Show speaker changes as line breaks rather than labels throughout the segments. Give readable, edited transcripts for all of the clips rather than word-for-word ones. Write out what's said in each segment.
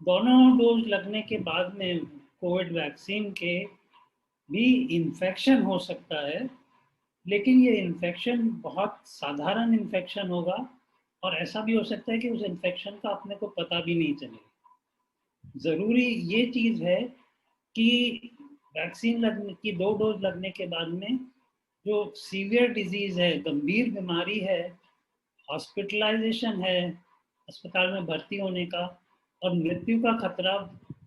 दोनों डोज लगने के बाद में कोविड वैक्सीन के भी इन्फेक्शन हो सकता है, लेकिन ये इन्फेक्शन बहुत साधारण इन्फेक्शन होगा और ऐसा भी हो सकता है कि उस इन्फेक्शन का अपने को पता भी नहीं चले। ज़रूरी ये चीज़ है कि वैक्सीन लगने की 2 डोज लगने के बाद में जो सीवियर डिजीज़ है, गंभीर बीमारी है, हॉस्पिटलाइजेशन है, अस्पताल में भर्ती होने का और मृत्यु का खतरा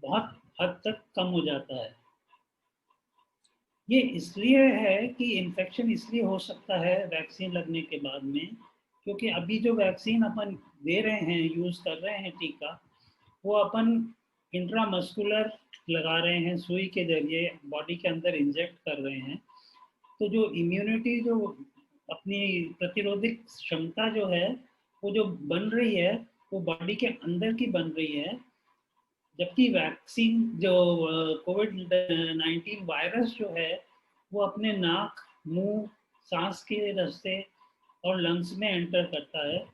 बहुत हद तक कम हो जाता है। ये इसलिए है कि इन्फेक्शन इसलिए हो सकता है वैक्सीन लगने के बाद में, क्योंकि अभी जो वैक्सीन अपन दे रहे हैं, यूज़ कर रहे हैं टीका, वो अपन इंट्रामस्कुलर लगा रहे हैं, सुई के जरिए बॉडी के अंदर इंजेक्ट कर रहे हैं। तो जो इम्यूनिटी, जो अपनी प्रतिरोधक क्षमता जो है, वो जो बन रही है, वो बॉडी के अंदर की बन रही है। जबकि वैक्सीन जो कोविड 19 वायरस जो है, वो अपने नाक, मुंह, सांस के रास्ते और लंग्स में एंटर करता है,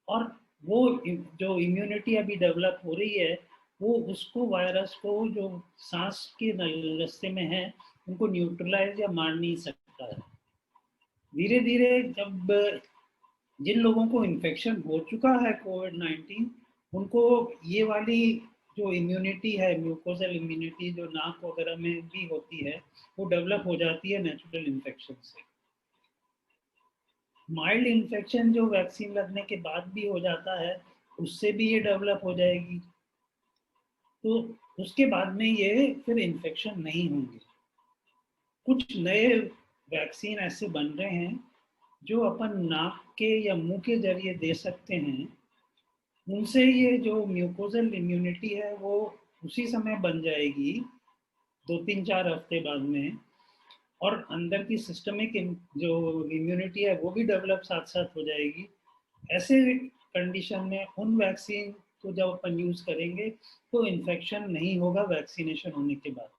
और वो जो इम्यूनिटी अभी डेवलप हो रही है, वो उसको, वायरस को जो सांस के रास्ते में है, उनको न्यूट्रलाइज या मार नहीं सकता है। धीरे धीरे जब जिन लोगों को इन्फेक्शन हो चुका है कोविड 19, उनको ये वाली जो इम्यूनिटी है, म्यूकोजल इम्यूनिटी, जो नाक वगैरह में भी होती है, वो डेवलप हो जाती है नेचुरल इन्फेक्शन से। माइल्ड इन्फेक्शन जो वैक्सीन लगने के बाद भी हो जाता है, उससे भी ये डेवलप हो जाएगी, तो उसके बाद में ये फिर इन्फेक्शन नहीं होंगे। कुछ नए वैक्सीन ऐसे बन रहे हैं जो अपन नाक के या मुंह के जरिए दे सकते हैं। उनसे ये जो म्यूकोजल इम्यूनिटी है, वो उसी समय बन जाएगी, 2-3-4 हफ्ते बाद में, और अंदर की सिस्टमिक जो इम्यूनिटी है, वो भी डेवलप साथ साथ हो जाएगी। ऐसे कंडीशन में उन वैक्सीन को जब अपन यूज करेंगे, तो इन्फेक्शन नहीं होगा वैक्सीनेशन होने के बाद।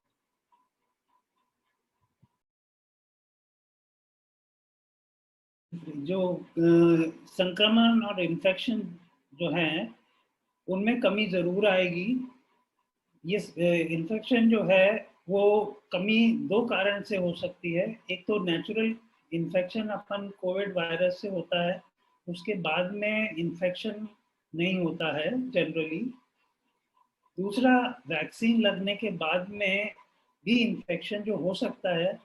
जो संक्रमण और इन्फेक्शन जो है, उनमें कमी जरूर आएगी। ये इन्फेक्शन जो है, वो कमी दो कारण से हो सकती है। एक तो नेचुरल इन्फेक्शन अपन कोविड वायरस से होता है, उसके बाद में इन्फेक्शन नहीं होता है जनरली। दूसरा, वैक्सीन लगने के बाद में भी इन्फेक्शन जो हो सकता है,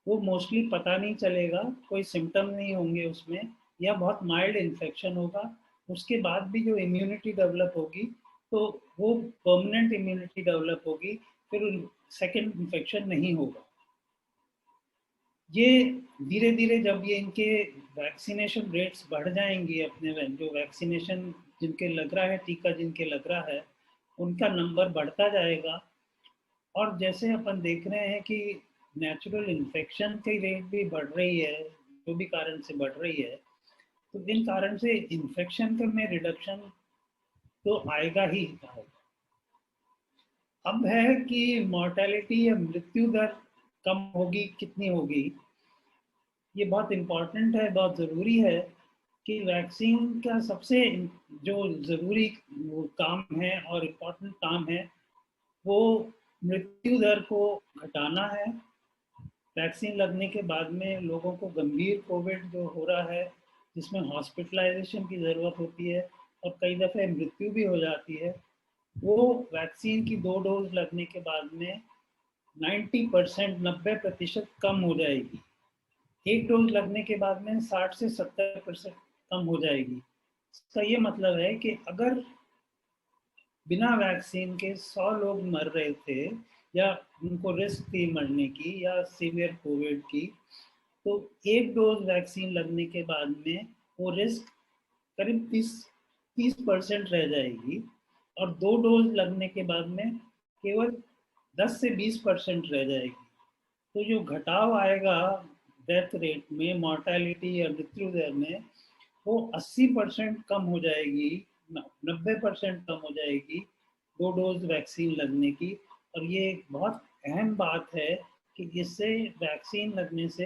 वो मोस्टली पता नहीं चलेगा, कोई सिम्टम नहीं होंगे उसमें, या बहुत माइल्ड इन्फेक्शन होगा। उसके बाद भी जो इम्यूनिटी डेवलप होगी, तो वो परमानेंट इम्यूनिटी डेवलप होगी, फिर सेकेंड इन्फेक्शन नहीं होगा। ये धीरे धीरे जब ये इनके वैक्सीनेशन रेट्स बढ़ जाएंगे, अपने जो वैक्सीनेशन जिनके लग रहा है, टीका जिनके लग रहा है, उनका नंबर बढ़ता जाएगा। और जैसे अपन देख रहे हैं कि नेचुरल इन्फेक्शन की रेट भी बढ़ रही है, जो भी कारण से बढ़ रही है, तो इन कारण से इन्फेक्शन में रिडक्शन तो आएगा ही आएगा। अब है कि मॉर्टेलिटी या मृत्यु दर कम होगी, कितनी होगी, ये बहुत इम्पोर्टेंट है, बहुत ज़रूरी है कि वैक्सीन का सबसे जो ज़रूरी काम है और इम्पोर्टेंट काम है, वो मृत्यु दर को घटाना है। वैक्सीन लगने के बाद में लोगों को गंभीर कोविड जो हो रहा है, जिसमें हॉस्पिटलाइजेशन की ज़रूरत होती है और कई दफ़े मृत्यु भी हो जाती है, वो वैक्सीन की 2 डोज लगने के बाद में 90%, 90% कम हो जाएगी। एक डोज लगने के बाद में 60 से 70% कम हो जाएगी। इसका ये मतलब है कि अगर बिना वैक्सीन के 100 लोग मर रहे थे, या उनको रिस्क थी मरने की या सीवियर कोविड की, तो एक डोज वैक्सीन लगने के बाद में वो रिस्क करीब 30% रह जाएगी, और 2 डोज लगने के बाद में केवल 10 से 20% रह जाएगी। तो जो घटाव आएगा डेथ रेट में, मॉर्टेलिटी या मृत्यु दर में, वो 80% कम हो जाएगी, 90% कम हो जाएगी 2 डोज वैक्सीन लगने की। और ये एक बहुत अहम बात है कि इससे, वैक्सीन लगने से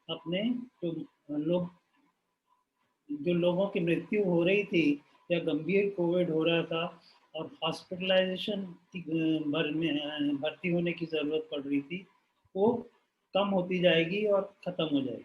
अपने जो लोग, जो लोगों की मृत्यु हो रही थी या गंभीर कोविड हो रहा था, और हॉस्पिटलाइजेशन भर्ती होने की ज़रूरत पड़ रही थी, वो कम होती जाएगी और ख़त्म हो जाएगी।